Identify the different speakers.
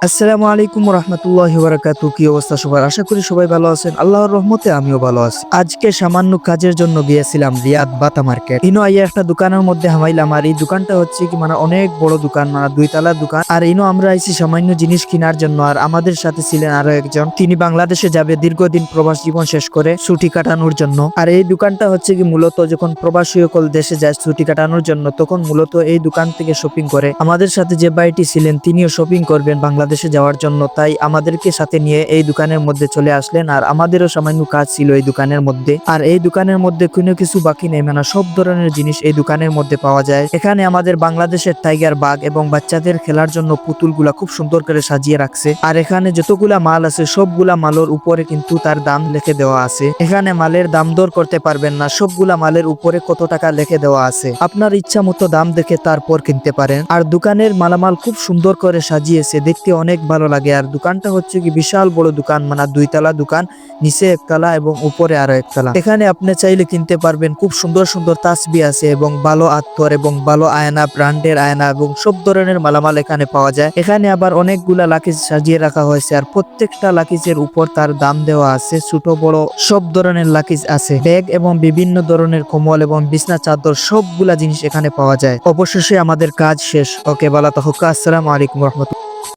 Speaker 1: আসসালামু আলাইকুম রহমতুল্লাহি বারাকাতু। কি অবস্থা সবার? আশা করি সবাই ভালো আছেন। আল্লাহর রহমতে আমিও ভালো আছি। আজকে সামান্য কাজের জন্য গিয়েছিলাম রিয়াদ বাতা মার্কেট। ইনো আইয়া একটা দোকানের মধ্যে হামাইলাম। আর এই দোকানটা হচ্ছে কি মানে অনেক বড় দোকান, মানে 2 তলা দোকান। আর ইনো আমরা আইছি সামান্য জিনিস কেনার জন্য। আর আমাদের সাথে ছিলেন আরো একজন, তিনি বাংলাদেশে যাবে দীর্ঘদিন প্রবাস জীবন শেষ করে ছুটি কাটানোর জন্য। আর এই দোকানটা হচ্ছে কি মূলত যখন প্রবাসী সকল দেশে যায় ছুটি কাটানোর জন্য, তখন মূলত এই দোকান থেকে শপিং করে। আমাদের সাথে যে ভাইটি ছিলেন তিনিও শপিং করবেন বাংলাদেশে যাওয়ার জন্য, তাই আমাদেরকে সাথে নিয়ে এই দোকানের মধ্যে চলে আসলেন। আর আমাদেরও সামান্য কাজ ছিল এই দোকানের মধ্যে। আর এই দোকানের মধ্যে কোনো কিছু বাকি নেই, মানে সব ধরনের জিনিস এই দোকানের মধ্যে পাওয়া যায়। এখানে আমাদের বাংলাদেশের টাইগার বাঘ এবং বাচ্চাদের খেলার জন্য পুতুলগুলা খুব সুন্দর করে সাজিয়ে রাখছে। আর এখানে যতগুলা মাল আছে সবগুলা মালের উপরে কিন্তু তার দাম লিখে দেওয়া আছে। এখানে মালের দাম দর করতে পারবেন না, সবগুলা মালের উপরে কত টাকা লিখে দেওয়া আছে। আপনার ইচ্ছা মতো দাম দেখে তারপর কিনতে পারেন। আর দোকানের মালামাল খুব সুন্দর করে সাজিয়েছে, দেখতে অনেক ভালো লাগে। আর দোকানটা হচ্ছে কি বিশাল বড় দোকান, মানে 2 তলা দোকান, নিচে 1 তলা এবং উপরে আরো 1 তলা। এখানে আপনি চাইলে কিনতে পারবেন। খুব সুন্দর সুন্দর তাসবি আছে এবং ভালো আতর এবং ভালো আয়না, ব্র্যান্ডের আয়না এবং সব ধরনের মালামাল এখানে পাওয়া যায়। এখানে আবার অনেকগুলা লাকিজ সাজিয়ে রাখা হয়েছে। আর প্রত্যেকটা লাকিজের উপর তার দাম দেওয়া আছে। ছোট বড় সব ধরনের লাকিজ আছে। ব্যাগ এবং বিভিন্ন ধরনের কম্বল এবং বিছনা চাদর সবগুলা জিনিস এখানে পাওয়া যায়। অবশেষে আমাদের কাজ শেষ। ওকে, ভালো থাকুক। আসসালামু আলাইকুম রহমতুল্লাহ।